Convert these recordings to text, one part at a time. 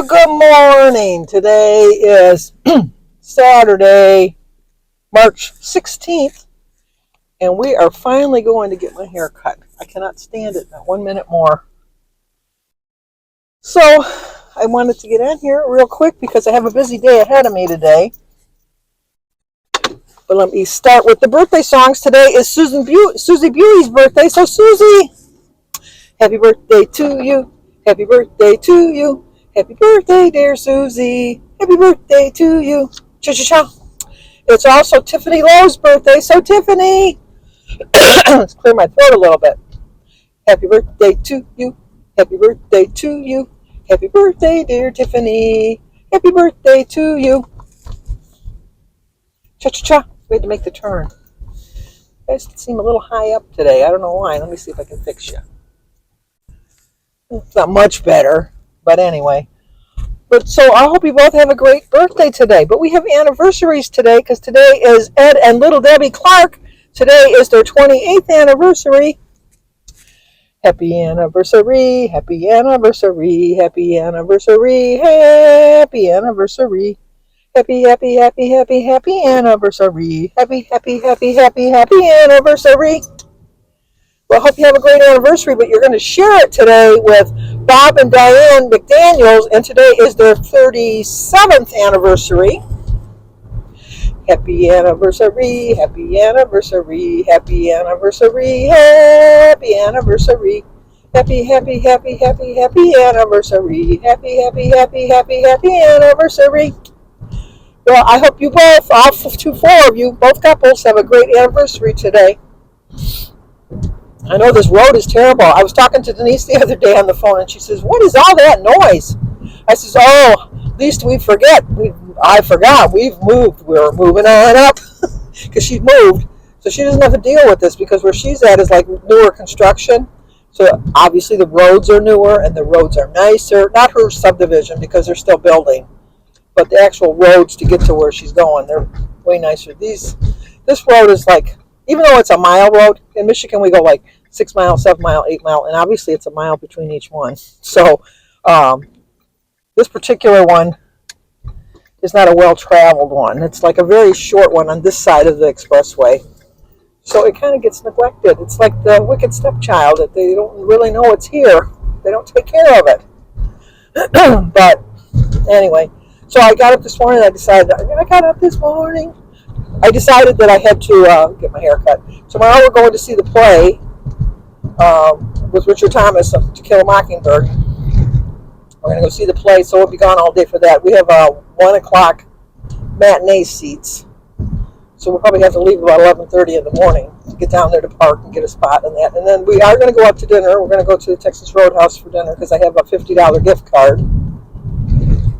Well, good morning. Today is Saturday, March 16th, and we are finally going to get my hair cut. I cannot stand it, not 1 minute more. So, I wanted to get in here real quick because I have a busy day ahead of me today. But let me start with the birthday songs. Today is Susie Bewey's birthday. So, Susie, happy birthday to you. Happy birthday to you. Happy birthday, dear Susie. Happy birthday to you. Cha-cha-cha. It's also Tiffany Lowe's birthday. So, Tiffany, let's clear my throat a little bit. Happy birthday to you. Happy birthday to you. Happy birthday, dear Tiffany. Happy birthday to you. Cha-cha-cha. We had to make the turn. You guys seem a little high up today. I don't know why. Let me see if I can fix you. It's not much better, but anyway. But so I hope you both have a great birthday today. But we have anniversaries today because today is Ed and Little Debbie Clark. Today is their 28th anniversary. Happy anniversary, happy anniversary, happy anniversary, happy anniversary. Happy, happy, happy, happy, happy anniversary. Happy, happy, happy, happy, happy anniversary. Well, I hope you have a great anniversary, but you're going to share it today with Bob and Diane McDaniels, and today is their 37th anniversary. Happy anniversary, happy anniversary, happy anniversary, happy anniversary. Happy, happy, happy, happy, happy anniversary. Happy, happy, happy, happy, happy anniversary. Well, I hope you both, all four of you, both couples, have a great anniversary today. I know this road is terrible. I was talking to Denise the other day on the phone, and she says, "What is all that noise?" I says, "Oh, least we forget. I forgot. We've moved. We're moving on up," because she's moved. So she doesn't have to deal with this because where she's at is like newer construction. So obviously the roads are newer and the roads are nicer. Not her subdivision because they're still building, but the actual roads to get to where she's going, they're way nicer. This road is like, even though it's a mile road, in Michigan we go like 6 miles, 7 mile, 8 mile, and obviously it's a mile between each one. So this particular one is not a well-traveled one. It's like a very short one on this side of the expressway. So it kind of gets neglected. It's like the wicked stepchild that they don't really know it's here. They don't take care of it. But anyway, so I got up this morning. I decided that I had to get my hair cut. Tomorrow we're going to see the play with Richard Thomas, To Kill a Mockingbird. We're going to go see the play, so we'll be gone all day for that. We have 1 o'clock matinee seats, so we'll probably have to leave about 11:30 in the morning to get down there to park and get a spot and that. And then we are going to go out to dinner. We're going to go to the Texas Roadhouse for dinner because I have a $50 gift card.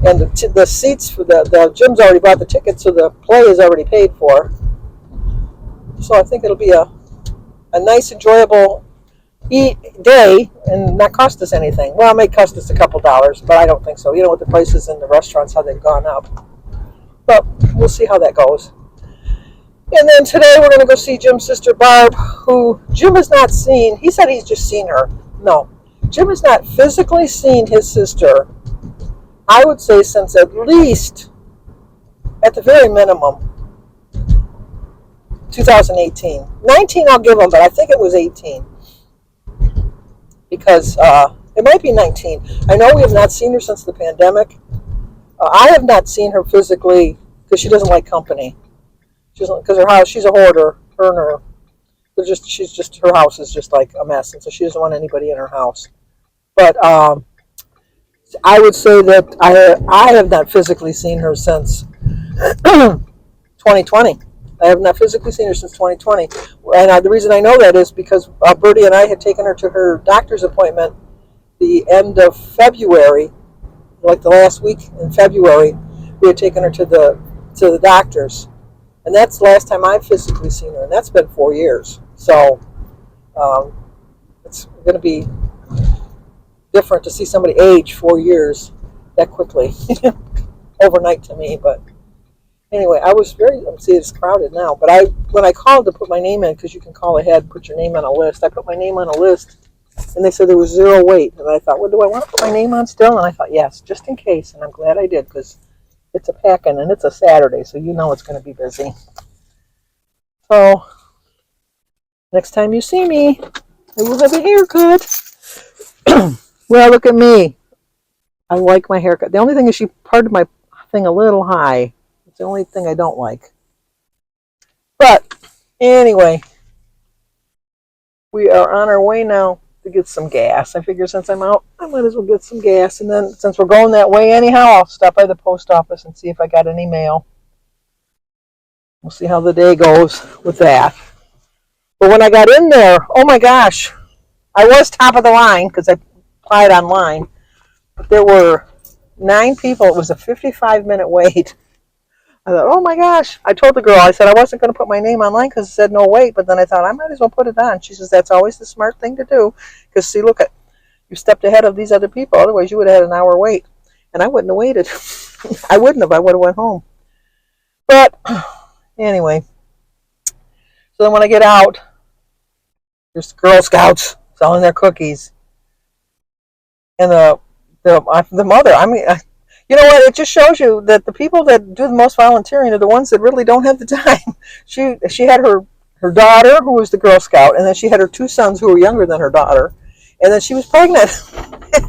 And the seats for the gym's already bought the ticket, so the play is already paid for. So I think it'll be a nice, enjoyable day and not cost us anything. Well, it may cost us a couple dollars, but I don't think so. You know, with the prices in the restaurants, how they've gone up. But we'll see how that goes. And then today we're going to go see Jim's sister Barb, who Jim has not seen. He said he's just seen her. No, Jim has not physically seen his sister, I would say, since at least, at the very minimum, 2018. 19 I'll give him, but I think it was 18. Because it might be 19. I know we have not seen her since the pandemic. I have not seen her physically because she doesn't like company. Because her house, she's a hoarder. Her house is just like a mess, and so she doesn't want anybody in her house. But I would say that I have not physically seen her since 2020. I have not physically seen her since 2020. And the reason I know that is because Bertie and I had taken her to her doctor's appointment the end of February, like the last week in February. We had taken her to the doctor's. And that's the last time I've physically seen her, and that's been 4 years. So it's going to be different to see somebody age 4 years that quickly, overnight to me. But anyway, I was see, it's crowded now. But when I called to put my name in, because you can call ahead, put your name on a list. I put my name on a list And they said there was 0 wait. And I thought, well, do I want to put my name on still? And I thought, yes, just in case. And I'm glad I did, because it's a pack-in and it's a Saturday, so you know it's going to be busy. So next time you see me, I will have a haircut. Well, look at me. I like my haircut. The only thing is she parted my thing a little high. It's the only thing I don't like. But anyway, we are on our way now to get some gas. I figure since I'm out, I might as well get some gas. And then since we're going that way anyhow, I'll stop by the post office and see if I got any mail. We'll see how the day goes with that. But when I got in there, oh my gosh, I was top of the line because I applied online. But there were 9 people. It was a 55-minute wait. I thought, oh my gosh. I told the girl, I said I wasn't going to put my name online because it said no wait. But then I thought I might as well put it on. She says that's always the smart thing to do. Because see, look, you stepped ahead of these other people. Otherwise, you would have had an hour wait. And I wouldn't have waited. I wouldn't have. I would have went home. But anyway. So then when I get out, there's Girl Scouts selling their cookies. And the mother, I mean, you know what? It just shows you that the people that do the most volunteering are the ones that really don't have the time. She had her daughter, who was the Girl Scout, and then she had her 2 sons who were younger than her daughter, and then she was pregnant.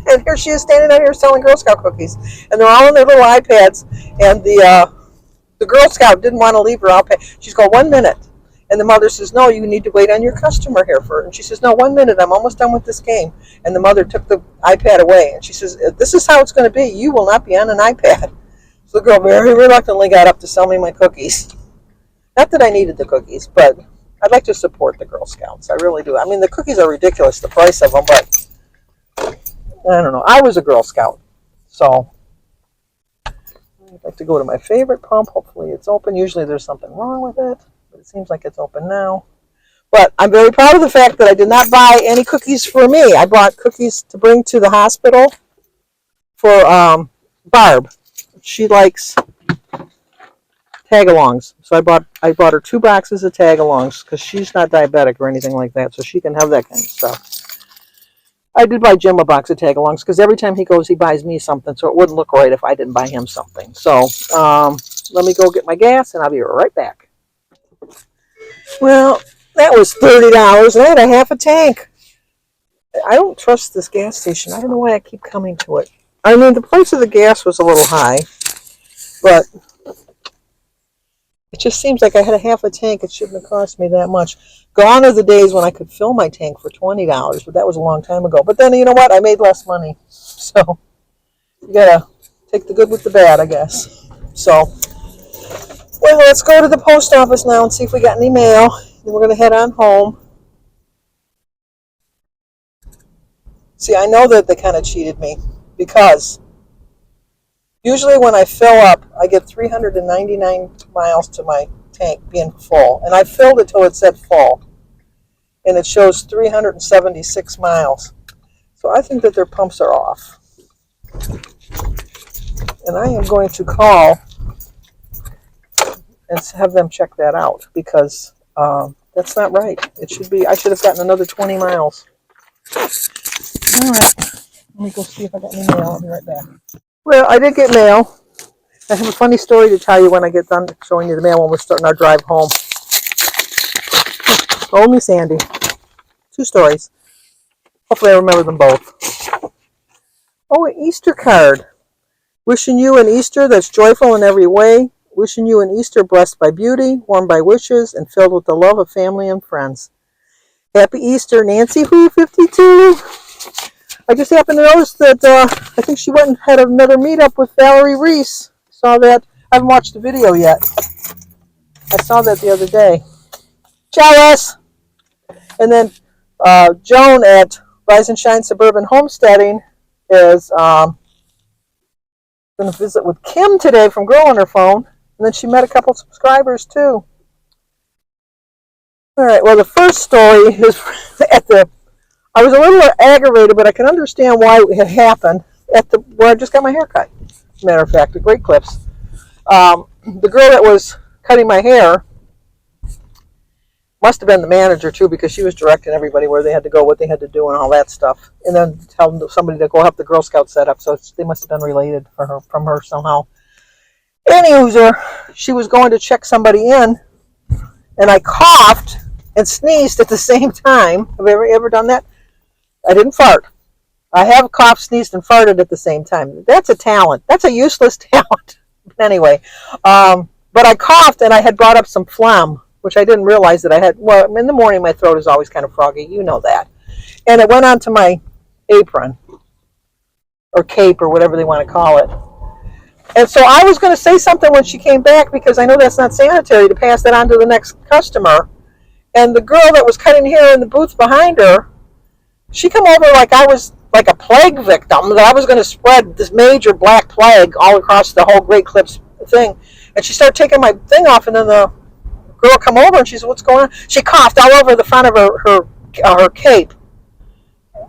And here she is standing out here selling Girl Scout cookies, and they're all on their little iPads. And the Girl Scout didn't want to leave her iPad. She's got 1 minute. And the mother says, no, you need to wait on your customer here for. And she says, no, 1 minute, I'm almost done with this game. And the mother took the iPad away. And she says, this is how it's going to be. You will not be on an iPad. So the girl very reluctantly got up to sell me my cookies. Not that I needed the cookies, but I'd like to support the Girl Scouts. I really do. I mean, the cookies are ridiculous, the price of them, but I don't know. I was a Girl Scout. So I'd like to go to my favorite pump. Hopefully it's open. Usually there's something wrong with it. But it seems like it's open now. But I'm very proud of the fact that I did not buy any cookies for me. I bought cookies to bring to the hospital for Barb. She likes tag-alongs. So I bought her 2 boxes of tag-alongs because she's not diabetic or anything like that, so she can have that kind of stuff. I did buy Jim a box of tag-alongs because every time he goes, he buys me something, so it wouldn't look right if I didn't buy him something. So let me go get my gas, and I'll be right back. Well, that was $30, and I had a half a tank. I don't trust this gas station. I don't know why I keep coming to it. I mean, the price of the gas was a little high, but it just seems like I had a half a tank. It shouldn't have cost me that much. Gone are the days when I could fill my tank for $20, but that was a long time ago. But then, you know what? I made less money. So you gotta take the good with the bad, I guess. So, well, let's go to the post office now and see if we got any mail. Then we're going to head on home. See, I know that they kind of cheated me because usually when I fill up, I get 399 miles to my tank being full. And I filled it till it said full. And it shows 376 miles. So I think that their pumps are off. And I am going to call and have them check that out because that's not right. It should be. I should have gotten another 20 miles. All right. Let me go see if I got any mail. I'll be right back. Well, I did get mail. I have a funny story to tell you when I get done showing you the mail when we're starting our drive home. Only Sandy. 2 stories. Hopefully I remember them both. Oh, an Easter card. Wishing you an Easter that's joyful in every way. Wishing you an Easter blessed by beauty, warmed by wishes, and filled with the love of family and friends. Happy Easter, Nancy Who 52. I just happened to notice that I think she went and had another meetup with Valerie Reese. Saw that. I haven't watched the video yet. I saw that the other day. Jealous! And then Joan at Rise and Shine Suburban Homesteading is going to visit with Kim today from Girl on Her Phone. And then she met a couple subscribers too. All right, well, the first story is I was a little aggravated, but I can understand why it had happened where I just got my hair cut. As a matter of fact, the Great Clips. The girl that was cutting my hair Must have been the manager too, because she was directing everybody where they had to go, what they had to do, and all that stuff. And then tell somebody to go help the Girl Scout set up. So they must have been related from her somehow. Anywho, she was going to check somebody in, and I coughed and sneezed at the same time. Have you ever done that? I didn't fart. I have coughed, sneezed, and farted at the same time. That's a talent. That's a useless talent. Anyway, but I coughed, and I had brought up some phlegm, which I didn't realize that I had. Well, in the morning, my throat is always kind of froggy. You know that. And it went onto my apron or cape or whatever they want to call it. And so I was going to say something when she came back, because I know that's not sanitary to pass that on to the next customer. And the girl that was cutting hair in the booth behind her, she come over like I was like a plague victim, that I was going to spread this major black plague all across the whole Great Clips thing. And she started taking my thing off, and then the girl come over and she said, "What's going on?" She coughed all over the front of her cape.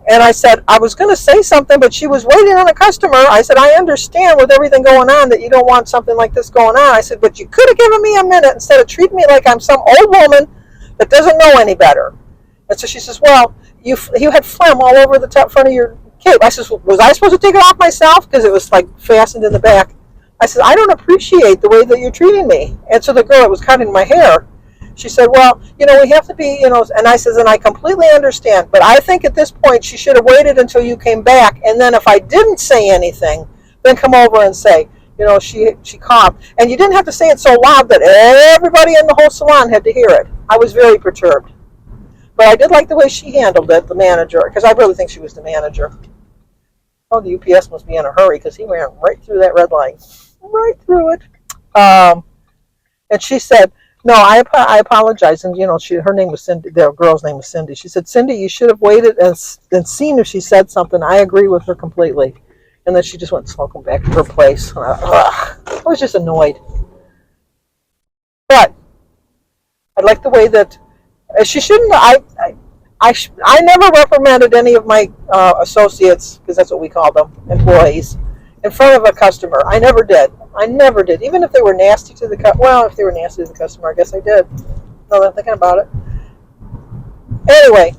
And I said, I was going to say something, but she was waiting on a customer. I said, I understand with everything going on that you don't want something like this going on. I said, but you could have given me a minute instead of treating me like I'm some old woman that doesn't know any better. And so she says, well, you had phlegm all over the top front of your cape. I says, well, was I supposed to take it off myself? Because it was like fastened in the back. I said, I don't appreciate the way that you're treating me. And so the girl that was cutting my hair, she said, well, we have to be, and I says, and I completely understand, but I think at this point she should have waited until you came back, and then if I didn't say anything, then come over and say, she coughed. And you didn't have to say it so loud that everybody in the whole salon had to hear it. I was very perturbed. But I did like the way she handled it, the manager, because I really think she was the manager. Oh, the UPS must be in a hurry, because he ran right through that red line. Right through it. And she said, no, I apologize. And, her name was Cindy. The girl's name was Cindy. She said, Cindy, you should have waited and seen if she said something. I agree with her completely. And then she just went smoking back to her place. I was just annoyed. But I like the way that she shouldn't. I never reprimanded any of my associates, because that's what we call them, employees, in front of a customer. I never did. Even if they were nasty to the customer. Well, if they were nasty to the customer, I guess I did. Now that I'm thinking about it. Anyway,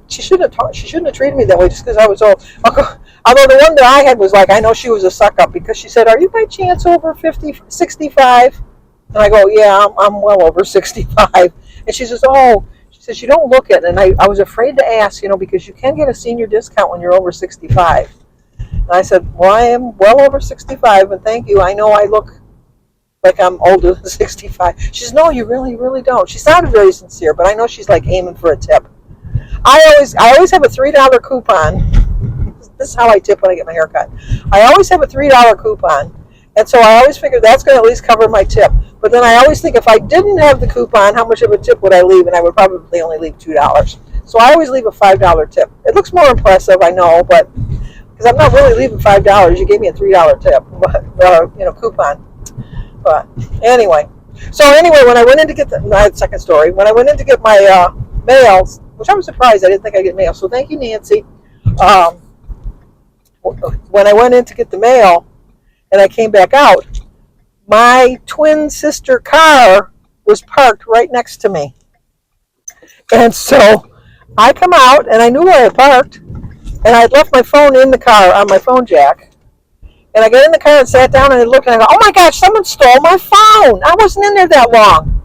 she shouldn't have treated me that way just because I was old. Although the one that I had was like, I know she was a suck up, because she said, are you by chance over 50, 65? And I go, yeah, I'm well over 65. And she says, oh, she says, you don't look it. And I was afraid to ask, because you can get a senior discount when you're over 65. And I said, well, I am well over 65, and thank you. I know I look like I'm older than 65. She says, no, you really, really don't. She sounded very sincere, but I know she's like aiming for a tip. I always have a $3 coupon. This is how I tip when I get my hair cut. I always have a $3 coupon. And so I always figure that's going to at least cover my tip. But then I always think, if I didn't have the coupon, how much of a tip would I leave? And I would probably only leave $2. So I always leave a $5 tip. It looks more impressive, I know, but because I'm not really leaving $5. You gave me a $3 tip, but coupon. But anyway, when I went in to get my second story, when I went in to get my mail, which I was surprised I didn't think I'd get mail. So thank you, Nancy. When I went in to get the mail, and I came back out, my twin sister car was parked right next to me. And so I come out, and I knew where I parked, and I had left my phone in the car on my phone jack. And I got in the car and sat down, and I looked, and I go, oh my gosh, someone stole my phone. I wasn't in there that long.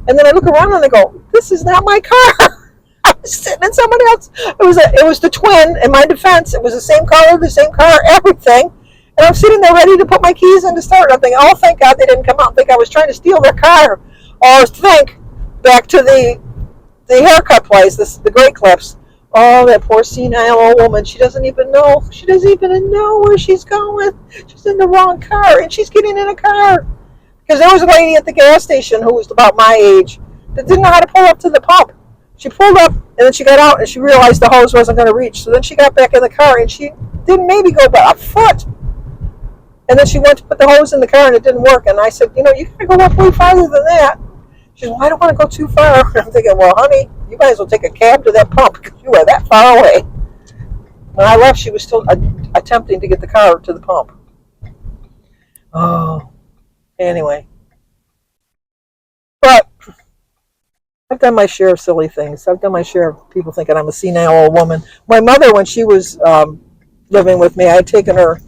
And then I look around, and I go, this is not my car. I was sitting in somebody else. It was the twin. In my defense, it was the same color, the same car, everything. And I'm sitting there ready to put my keys in to start. I'm thinking, oh, thank God they didn't come out and think I was trying to steal their car. Or think back to the haircut place, the Great Clips. Oh, that poor senile old woman. She doesn't even know. She doesn't even know where she's going. She's in the wrong car, and she's getting in a car. Because there was a lady at the gas station who was about my age that didn't know how to pull up to the pump. She pulled up, and then she got out, and she realized the hose wasn't going to reach. So then she got back in the car, and she didn't maybe go about a foot. And then she went to put the hose in the car, and it didn't work. And I said, you got to go up way farther than that. She said, well, I don't want to go too far. And I'm thinking, well, honey, you might as well take a cab to that pump, because you are that far away. When I left, she was still attempting to get the car to the pump. Oh, anyway. But I've done my share of silly things. I've done my share of people thinking I'm a senile old woman. My mother, when she was living with me, I had taken her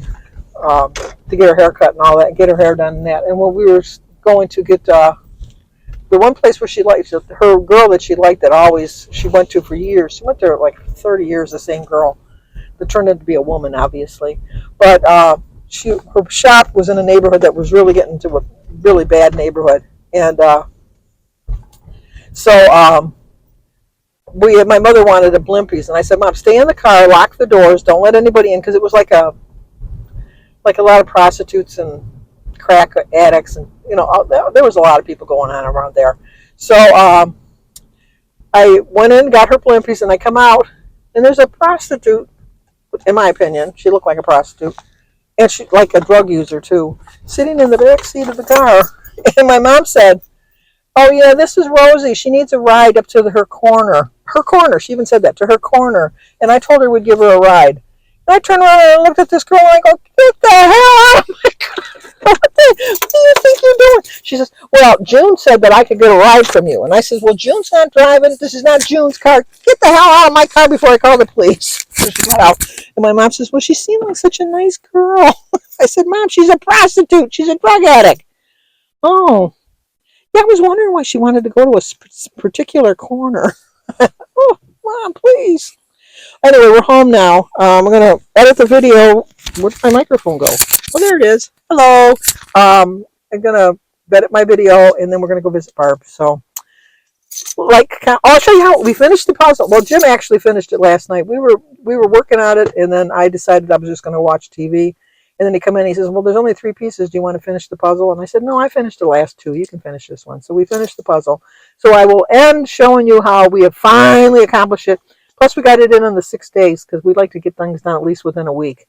to get her hair cut and all that, and get her hair done and that. And when we were going to get the one place where she liked her girl that she liked that always she went to for years. She went there like 30 years. The same girl that turned out to be a woman, obviously, but her shop was in a neighborhood that was really getting to a really bad neighborhood, and so my mother wanted a Blimpies, and I said, "Mom, stay in the car, lock the doors, don't let anybody in," because it was like a lot of prostitutes and crack addicts, and there was a lot of people going on around there. So I went in, got her Blimpies, and I come out, and there's a prostitute. In my opinion, she looked like a prostitute, and she like a drug user too, sitting in the back seat of the car. And my mom said, "Oh yeah, this is Rosie. She needs a ride up to her corner. Her corner." She even said that, to her corner. And I told her we'd give her a ride. And I turned around and looked at this girl and I go, "Get the hell out of my car! What do you think you're doing?" She says, "Well, June said that I could get a ride from you." And I said, "Well, June's not driving. This is not June's car. Get the hell out of my car before I call the police." So she got out. And my mom says, "Well, she seemed like such a nice girl." I said, "Mom, she's a prostitute. She's a drug addict." "Oh, yeah, I was wondering why she wanted to go to a particular corner." Oh, Mom, please. Anyway, we're home now. I'm going to edit the video. Where'd my microphone go? Oh, there it is. Hello. I'm going to edit my video, and then we're going to go visit Barb. So, I'll show you how we finished the puzzle. Well, Jim actually finished it last night. We were working on it, and then I decided I was just going to watch TV. And then he come in and he says, "Well, there's only 3 pieces. Do you want to finish the puzzle?" And I said, "No, I finished the last 2. You can finish this one." So we finished the puzzle. So I will end showing you how we have finally accomplished it. Plus, we got it in the 6 days because we'd like to get things done at least within a week.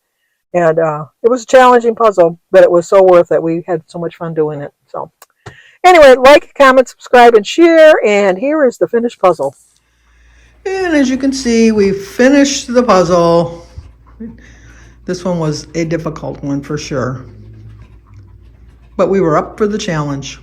And it was a challenging puzzle, but it was so worth it. We had so much fun doing it. So anyway, like, comment, subscribe, and share. And here is the finished puzzle. And as you can see, we finished the puzzle. This one was a difficult one for sure, but we were up for the challenge.